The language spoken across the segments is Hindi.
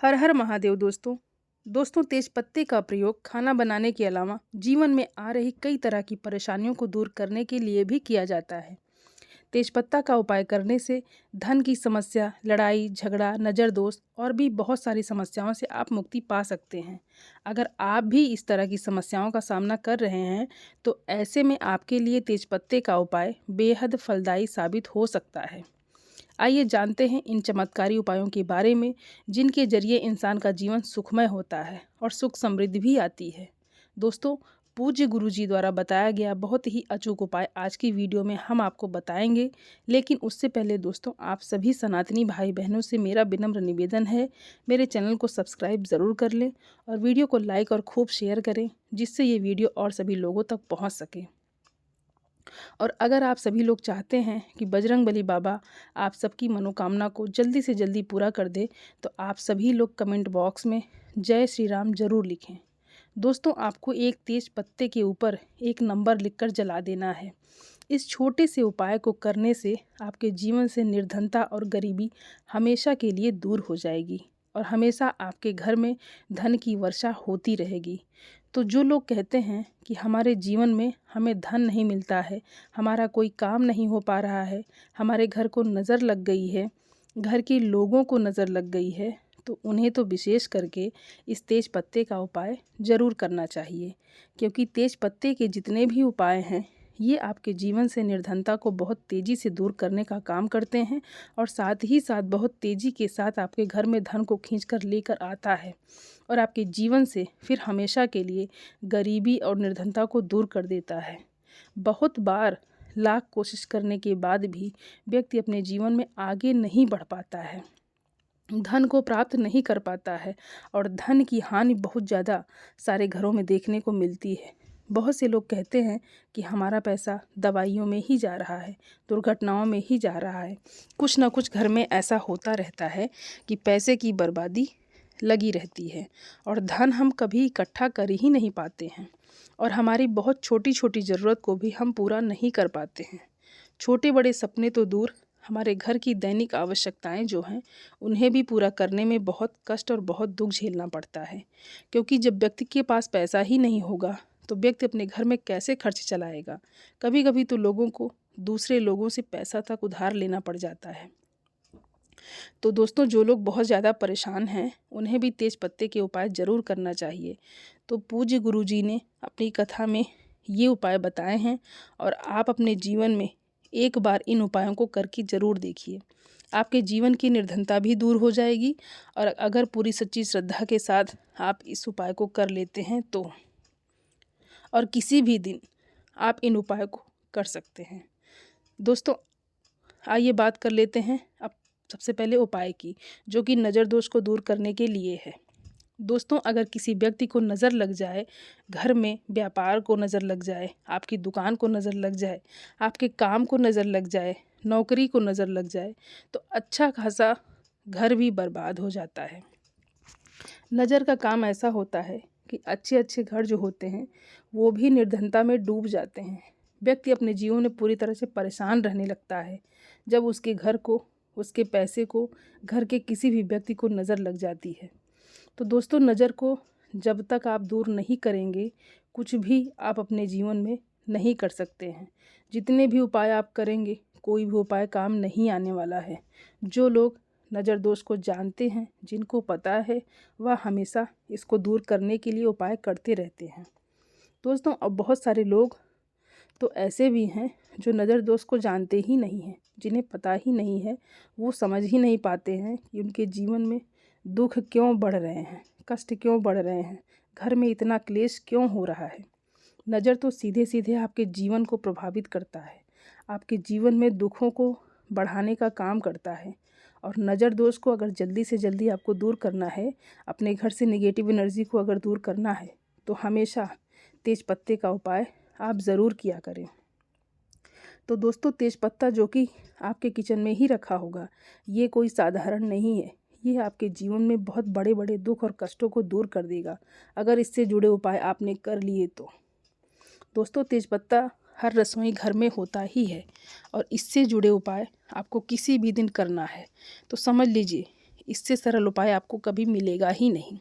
हर हर महादेव दोस्तों तेज पत्ते का प्रयोग खाना बनाने के अलावा जीवन में आ रही कई तरह की परेशानियों को दूर करने के लिए भी किया जाता है। तेज पत्ता का उपाय करने से धन की समस्या, लड़ाई झगड़ा, नज़र दोष और भी बहुत सारी समस्याओं से आप मुक्ति पा सकते हैं। अगर आप भी इस तरह की समस्याओं का सामना कर रहे हैं तो ऐसे में आपके लिए तेज पत्ते का उपाय बेहद फलदायी साबित हो सकता है। आइए जानते हैं इन चमत्कारी उपायों के बारे में जिनके जरिए इंसान का जीवन सुखमय होता है और सुख समृद्धि भी आती है। दोस्तों, पूज्य गुरुजी द्वारा बताया गया बहुत ही अचूक उपाय आज की वीडियो में हम आपको बताएंगे। लेकिन उससे पहले दोस्तों, आप सभी सनातनी भाई बहनों से मेरा विनम्र निवेदन है, मेरे चैनल को सब्सक्राइब ज़रूर कर लें और वीडियो को लाइक और खूब शेयर करें, जिससे ये वीडियो और सभी लोगों तक पहुँच सके। और अगर आप सभी लोग चाहते हैं कि बजरंगबली बाबा आप सबकी मनोकामना को जल्दी से जल्दी पूरा कर दे, तो आप सभी लोग कमेंट बॉक्स में जय श्री राम ज़रूर लिखें। दोस्तों, आपको एक तेज पत्ते के ऊपर एक नंबर लिखकर जला देना है। इस छोटे से उपाय को करने से आपके जीवन से निर्धनता और गरीबी हमेशा के लिए दूर हो जाएगी और हमेशा आपके घर में धन की वर्षा होती रहेगी। तो जो लोग कहते हैं कि हमारे जीवन में हमें धन नहीं मिलता है, हमारा कोई काम नहीं हो पा रहा है, हमारे घर को नज़र लग गई है, घर के लोगों को नज़र लग गई है, तो उन्हें तो विशेष करके इस तेज पत्ते का उपाय ज़रूर करना चाहिए। क्योंकि तेज पत्ते के जितने भी उपाय हैं ये आपके जीवन से निर्धनता को बहुत तेज़ी से दूर करने का काम करते हैं और साथ ही साथ बहुत तेज़ी के साथ आपके घर में धन को खींच कर लेकर आता है और आपके जीवन से फिर हमेशा के लिए गरीबी और निर्धनता को दूर कर देता है। बहुत बार लाख कोशिश करने के बाद भी व्यक्ति अपने जीवन में आगे नहीं बढ़ पाता है, धन को प्राप्त नहीं कर पाता है और धन की हानि बहुत ज़्यादा सारे घरों में देखने को मिलती है। बहुत से लोग कहते हैं कि हमारा पैसा दवाइयों में ही जा रहा है, दुर्घटनाओं में ही जा रहा है। कुछ ना कुछ घर में ऐसा होता रहता है कि पैसे की बर्बादी लगी रहती है और धन हम कभी इकट्ठा कर ही नहीं पाते हैं और हमारी बहुत छोटी छोटी ज़रूरत को भी हम पूरा नहीं कर पाते हैं। छोटे बड़े सपने तो दूर, हमारे घर की दैनिक आवश्यकताएं जो हैं उन्हें भी पूरा करने में बहुत कष्ट और बहुत दुख झेलना पड़ता है। क्योंकि जब व्यक्ति के पास पैसा ही नहीं होगा तो व्यक्ति अपने घर में कैसे खर्च चलाएगा। कभी कभी तो लोगों को दूसरे लोगों से पैसा तक उधार लेना पड़ जाता है। तो दोस्तों, जो लोग बहुत ज़्यादा परेशान हैं उन्हें भी तेज पत्ते के उपाय ज़रूर करना चाहिए। तो पूज्य गुरुजी ने अपनी कथा में ये उपाय बताए हैं और आप अपने जीवन में एक बार इन उपायों को करके ज़रूर देखिए। आपके जीवन की निर्धनता भी दूर हो जाएगी और अगर पूरी सच्ची श्रद्धा के साथ आप इस उपाय को कर लेते हैं तो और किसी भी दिन आप इन उपायों को कर सकते हैं। दोस्तों, आइए बात कर लेते हैं अब सबसे पहले उपाय की, जो कि नज़र दोष को दूर करने के लिए है। दोस्तों, अगर किसी व्यक्ति को नज़र लग जाए, घर में व्यापार को नज़र लग जाए, आपकी दुकान को नज़र लग जाए, आपके काम को नज़र लग जाए, नौकरी को नज़र लग जाए, तो अच्छा खासा घर भी बर्बाद हो जाता है। नज़र का काम ऐसा होता है कि अच्छे अच्छे घर जो होते हैं वो भी निर्धनता में डूब जाते हैं। व्यक्ति अपने जीवन में पूरी तरह से परेशान रहने लगता है जब उसके घर को, उसके पैसे को, घर के किसी भी व्यक्ति को नज़र लग जाती है। तो दोस्तों, नज़र को जब तक आप दूर नहीं करेंगे कुछ भी आप अपने जीवन में नहीं कर सकते हैं। जितने भी उपाय आप करेंगे कोई भी उपाय काम नहीं आने वाला है। जो लोग नज़र दोष को जानते हैं, जिनको पता है, वह हमेशा इसको दूर करने के लिए उपाय करते रहते हैं। दोस्तों, अब बहुत सारे लोग तो ऐसे भी हैं जो नज़र दोष को जानते ही नहीं हैं, जिन्हें पता ही नहीं है, वो समझ ही नहीं पाते हैं कि उनके जीवन में दुख क्यों बढ़ रहे हैं, कष्ट क्यों बढ़ रहे हैं, घर में इतना क्लेश क्यों हो रहा है। नज़र तो सीधे सीधे आपके जीवन को प्रभावित करता है, आपके जीवन में दुखों को बढ़ाने का काम करता है। और नज़र दोष को अगर जल्दी से जल्दी आपको दूर करना है, अपने घर से नेगेटिव एनर्जी को अगर दूर करना है, तो हमेशा तेज पत्ते का उपाय आप ज़रूर किया करें। तो दोस्तों, तेज पत्ता जो कि आपके किचन में ही रखा होगा, ये कोई साधारण नहीं है। ये आपके जीवन में बहुत बड़े बड़े दुख और कष्टों को दूर कर देगा अगर इससे जुड़े उपाय आपने कर लिए तो। दोस्तों, तेज पत्ता हर रसोई घर में होता ही है और इससे जुड़े उपाय आपको किसी भी दिन करना है तो समझ लीजिए इससे सरल उपाय आपको कभी मिलेगा ही नहीं।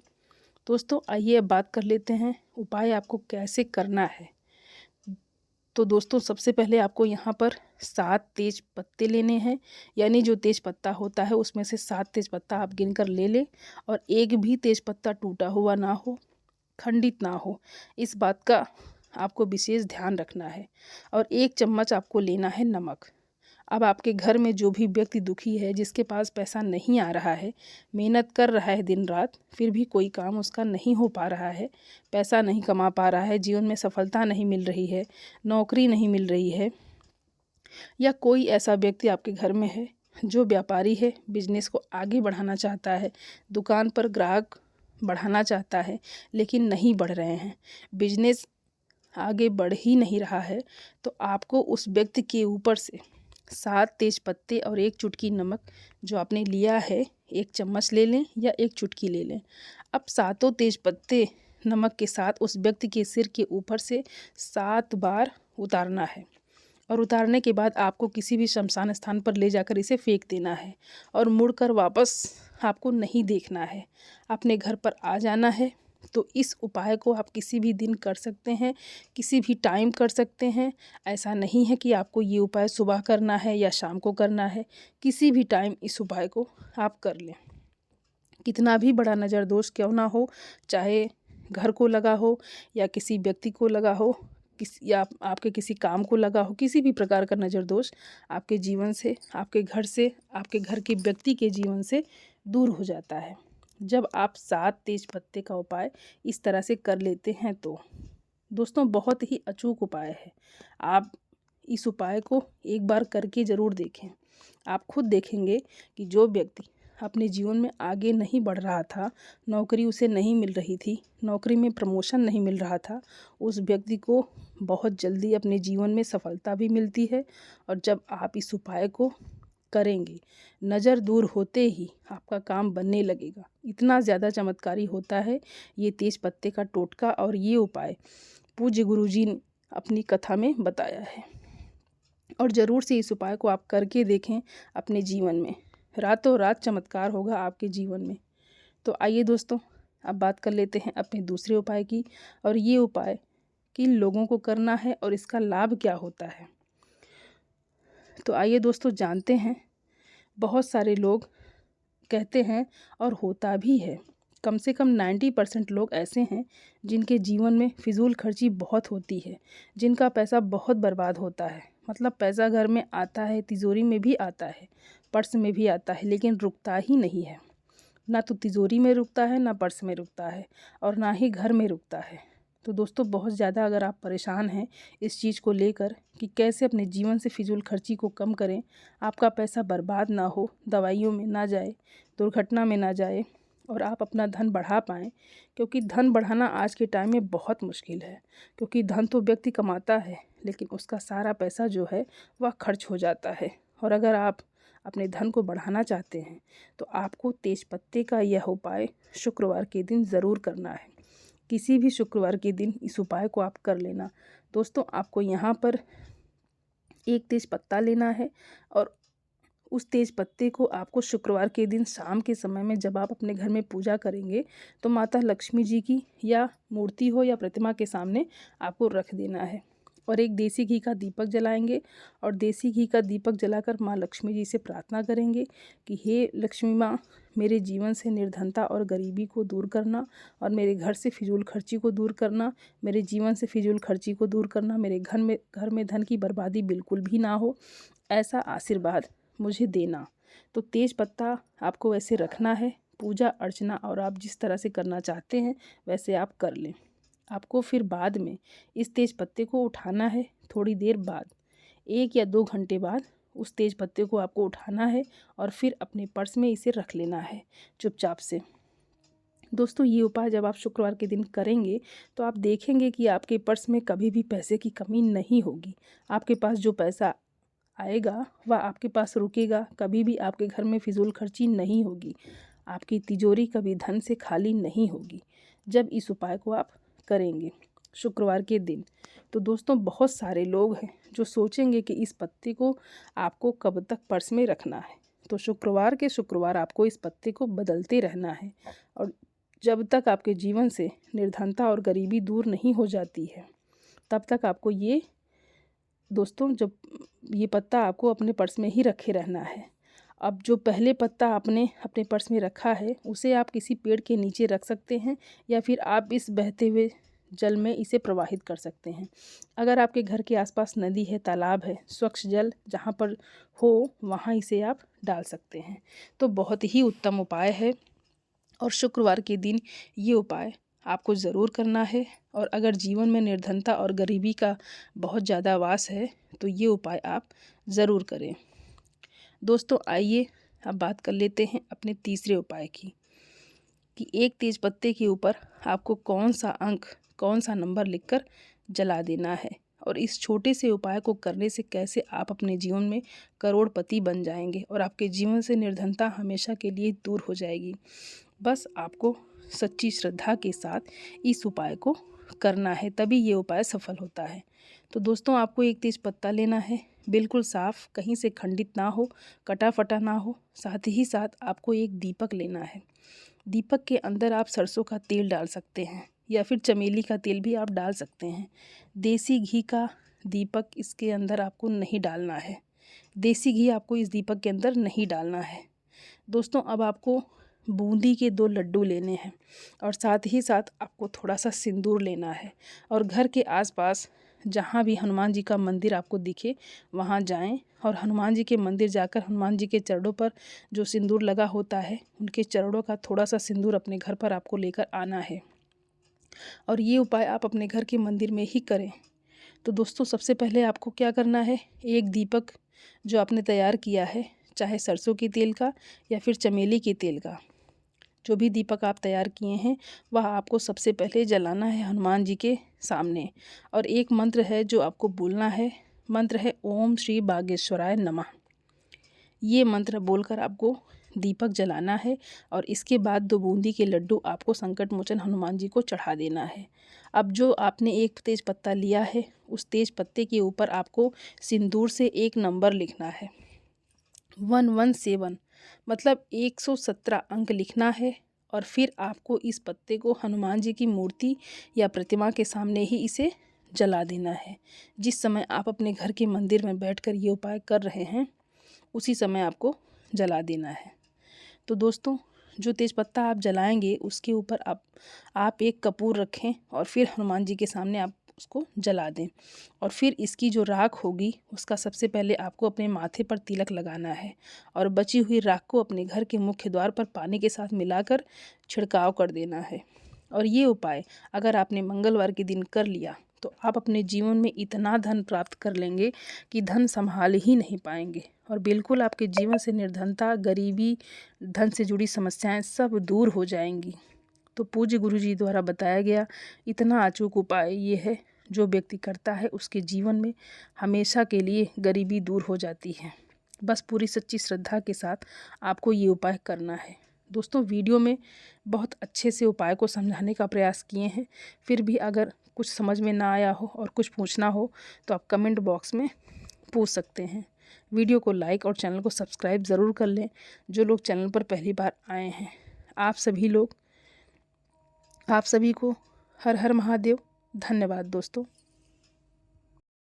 दोस्तों आइए अब बात कर लेते हैं उपाय आपको कैसे करना है। तो दोस्तों सबसे पहले आपको यहाँ पर 7 तेज पत्ते लेने हैं, यानी जो तेज पत्ता होता है उसमें से 7 तेज पत्ता आप गिनकर ले लें और एक भी तेज पत्ता टूटा हुआ ना हो, खंडित ना हो, इस बात का आपको विशेष ध्यान रखना है। और 1 चम्मच आपको लेना है नमक। अब आपके घर में जो भी व्यक्ति दुखी है, जिसके पास पैसा नहीं आ रहा है, मेहनत कर रहा है दिन रात, फिर भी कोई काम उसका नहीं हो पा रहा है, पैसा नहीं कमा पा रहा है, जीवन में सफलता नहीं मिल रही है, नौकरी नहीं मिल रही है, या कोई ऐसा व्यक्ति आपके घर में है जो व्यापारी है, बिजनेस को आगे बढ़ाना चाहता है, दुकान पर ग्राहक बढ़ाना चाहता है लेकिन नहीं बढ़ रहे हैं, बिजनेस आगे बढ़ ही नहीं रहा है, तो आपको उस व्यक्ति के ऊपर से 7 तेज पत्ते और 1 चुटकी नमक जो आपने लिया है, 1 चम्मच ले लें या 1 चुटकी ले लें। अब 7 तेज पत्ते नमक के साथ उस व्यक्ति के सिर के ऊपर से 7 बार उतारना है और उतारने के बाद आपको किसी भी शमशान स्थान पर ले जाकर इसे फेंक देना है और मुड़कर वापस आपको नहीं देखना है, अपने घर पर आ जाना है। तो इस उपाय को आप किसी भी दिन कर सकते हैं, किसी भी टाइम कर सकते हैं। ऐसा नहीं है कि आपको ये उपाय सुबह करना है या शाम को करना है, किसी भी टाइम इस उपाय को आप कर लें। कितना भी बड़ा नज़र दोष क्यों ना हो, चाहे घर को लगा हो या किसी व्यक्ति को लगा हो, या आपके किसी काम को लगा हो, किसी भी प्रकार का नज़र दोष आपके जीवन से, आपके घर से, आपके घर के व्यक्ति के जीवन से दूर हो जाता है जब आप 7 तेज पत्ते का उपाय इस तरह से कर लेते हैं। तो दोस्तों बहुत ही अचूक उपाय है, आप इस उपाय को एक बार करके ज़रूर देखें। आप खुद देखेंगे कि जो व्यक्ति अपने जीवन में आगे नहीं बढ़ रहा था, नौकरी उसे नहीं मिल रही थी, नौकरी में प्रमोशन नहीं मिल रहा था, उस व्यक्ति को बहुत जल्दी अपने जीवन में सफलता भी मिलती है। और जब आप इस उपाय को करेंगे, नज़र दूर होते ही आपका काम बनने लगेगा। इतना ज़्यादा चमत्कारी होता है ये तेज पत्ते का टोटका, और ये उपाय पूज्य गुरुजी ने अपनी कथा में बताया है। और ज़रूर से इस उपाय को आप करके देखें अपने जीवन में, रातों रात चमत्कार होगा आपके जीवन में। तो आइए दोस्तों अब बात कर लेते हैं अपने दूसरे उपाय की, और ये उपाय किन लोगों को करना है और इसका लाभ क्या होता है। तो आइए दोस्तों जानते हैं। बहुत सारे लोग कहते हैं और होता भी है, कम से कम 90% लोग ऐसे हैं जिनके जीवन में फिजूल खर्ची बहुत होती है, जिनका पैसा बहुत बर्बाद होता है। मतलब पैसा घर में आता है, तिजोरी में भी आता है, पर्स में भी आता है, लेकिन रुकता ही नहीं है। ना तो तिजोरी में रुकता है, ना पर्स में रुकता है, और ना ही घर में रुकता है। तो दोस्तों बहुत ज़्यादा अगर आप परेशान हैं इस चीज़ को लेकर कि कैसे अपने जीवन से फिजूल खर्ची को कम करें, आपका पैसा बर्बाद ना हो, दवाइयों में ना जाए, दुर्घटना में ना जाए, और आप अपना धन बढ़ा पाएँ, क्योंकि धन बढ़ाना आज के टाइम में बहुत मुश्किल है। क्योंकि धन तो व्यक्ति कमाता है, लेकिन उसका सारा पैसा जो है वह खर्च हो जाता है। और अगर आप अपने धन को बढ़ाना चाहते हैं तो आपको तेज पत्ते का यह उपाय शुक्रवार के दिन ज़रूर करना है। किसी भी शुक्रवार के दिन इस उपाय को आप कर लेना। दोस्तों आपको यहाँ पर 1 तेज पत्ता लेना है, और उस तेज पत्ते को आपको शुक्रवार के दिन शाम के समय में जब आप अपने घर में पूजा करेंगे तो माता लक्ष्मी जी की या मूर्ति हो या प्रतिमा के सामने आपको रख देना है। और एक देसी घी का दीपक जलाएंगे, और देसी घी का दीपक जलाकर माँ लक्ष्मी जी से प्रार्थना करेंगे कि हे लक्ष्मी माँ, मेरे जीवन से निर्धनता और गरीबी को दूर करना, और मेरे घर से फिजूल खर्ची को दूर करना, मेरे जीवन से फिजूल खर्ची को दूर करना, मेरे घर में धन की बर्बादी बिल्कुल भी ना हो, ऐसा आशीर्वाद मुझे देना। तो तेज पत्ता आपको वैसे रखना है, पूजा अर्चना और आप जिस तरह से करना चाहते हैं वैसे आप कर लें। आपको फिर बाद में इस तेज पत्ते को उठाना है, थोड़ी देर बाद 1 या 2 घंटे बाद उस तेज पत्ते को आपको उठाना है और फिर अपने पर्स में इसे रख लेना है चुपचाप से। दोस्तों ये उपाय जब आप शुक्रवार के दिन करेंगे तो आप देखेंगे कि आपके पर्स में कभी भी पैसे की कमी नहीं होगी। आपके पास जो पैसा आएगा वह आपके पास रुकेगा, कभी भी आपके घर में फिजूल खर्ची नहीं होगी, आपकी तिजोरी कभी धन से खाली नहीं होगी जब इस उपाय को आप करेंगे शुक्रवार के दिन। तो दोस्तों बहुत सारे लोग हैं जो सोचेंगे कि इस पत्ते को आपको कब तक पर्स में रखना है। तो शुक्रवार के शुक्रवार आपको इस पत्ते को बदलते रहना है। और जब तक आपके जीवन से निर्धनता और गरीबी दूर नहीं हो जाती है तब तक आपको ये दोस्तों जब ये पत्ता आपको अपने पर्स में ही रखे रहना है। अब जो पहले पत्ता आपने अपने पर्स में रखा है उसे आप किसी पेड़ के नीचे रख सकते हैं या फिर आप इस बहते हुए जल में इसे प्रवाहित कर सकते हैं। अगर आपके घर के आसपास नदी है, तालाब है, स्वच्छ जल जहाँ पर हो वहाँ इसे आप डाल सकते हैं। तो बहुत ही उत्तम उपाय है और शुक्रवार के दिन ये उपाय आपको ज़रूर करना है। और अगर जीवन में निर्धनता और गरीबी का बहुत ज़्यादा वास है तो ये उपाय आप ज़रूर करें। दोस्तों आइए अब बात कर लेते हैं अपने तीसरे उपाय की कि एक तेज पत्ते के ऊपर आपको कौन सा अंक, कौन सा नंबर लिखकर जला देना है और इस छोटे से उपाय को करने से कैसे आप अपने जीवन में करोड़पति बन जाएंगे और आपके जीवन से निर्धनता हमेशा के लिए दूर हो जाएगी। बस आपको सच्ची श्रद्धा के साथ इस उपाय को करना है, तभी ये उपाय सफल होता है। तो दोस्तों आपको एक तेज पत्ता लेना है, बिल्कुल साफ़, कहीं से खंडित ना हो, कटा फटा ना हो। साथ ही साथ आपको एक दीपक लेना है। दीपक के अंदर आप सरसों का तेल डाल सकते हैं या फिर चमेली का तेल भी आप डाल सकते हैं। देसी घी का दीपक इसके अंदर आपको नहीं डालना है। देसी घी आपको इस दीपक के अंदर नहीं डालना है। दोस्तों अब आपको बूंदी के 2 लड्डू लेने हैं और साथ ही साथ आपको थोड़ा सा सिंदूर लेना है और घर के आसपास जहाँ भी हनुमान जी का मंदिर आपको दिखे वहाँ जाएं और हनुमान जी के मंदिर जाकर हनुमान जी के चरणों पर जो सिंदूर लगा होता है उनके चरणों का थोड़ा सा सिंदूर अपने घर पर आपको लेकर आना है और ये उपाय आप अपने घर के मंदिर में ही करें। तो दोस्तों सबसे पहले आपको क्या करना है, एक दीपक जो आपने तैयार किया है, चाहे सरसों के तेल का या फिर चमेली के तेल का, जो भी दीपक आप तैयार किए हैं वह आपको सबसे पहले जलाना है हनुमान जी के सामने। और एक मंत्र है जो आपको बोलना है, मंत्र है ओम श्री बागेश्वराय नमः। ये मंत्र बोलकर आपको दीपक जलाना है और इसके बाद 2 बूंदी के लड्डू आपको संकट मोचन हनुमान जी को चढ़ा देना है। अब जो आपने एक तेज पत्ता लिया है उस तेज पत्ते के ऊपर आपको सिंदूर से एक नंबर लिखना है, 117, मतलब 117 अंक लिखना है। और फिर आपको इस पत्ते को हनुमान जी की मूर्ति या प्रतिमा के सामने ही इसे जला देना है। जिस समय आप अपने घर के मंदिर में बैठकर ये उपाय कर रहे हैं उसी समय आपको जला देना है। तो दोस्तों जो तेज़पत्ता आप जलाएंगे उसके ऊपर आप एक कपूर रखें और फिर हनुमान जी के सामने आप उसको जला दें और फिर इसकी जो राख होगी उसका सबसे पहले आपको अपने माथे पर तिलक लगाना है और बची हुई राख को अपने घर के मुख्य द्वार पर पानी के साथ मिलाकर छिड़काव कर देना है। और ये उपाय अगर आपने मंगलवार के दिन कर लिया तो आप अपने जीवन में इतना धन प्राप्त कर लेंगे कि धन संभाल ही नहीं पाएंगे और बिल्कुल आपके जीवन से निर्धनता, गरीबी, धन से जुड़ी समस्याएं सब दूर हो जाएंगी। तो पूज्य गुरु जी द्वारा बताया गया इतना अचूक उपाय ये है, जो व्यक्ति करता है उसके जीवन में हमेशा के लिए गरीबी दूर हो जाती है। बस पूरी सच्ची श्रद्धा के साथ आपको ये उपाय करना है। दोस्तों वीडियो में बहुत अच्छे से उपाय को समझाने का प्रयास किए हैं, फिर भी अगर कुछ समझ में ना आया हो और कुछ पूछना हो तो आप कमेंट बॉक्स में पूछ सकते हैं। वीडियो को लाइक और चैनल को सब्सक्राइब ज़रूर कर लें जो लोग चैनल पर पहली बार आए हैं। आप सभी को हर हर महादेव। धन्यवाद दोस्तों।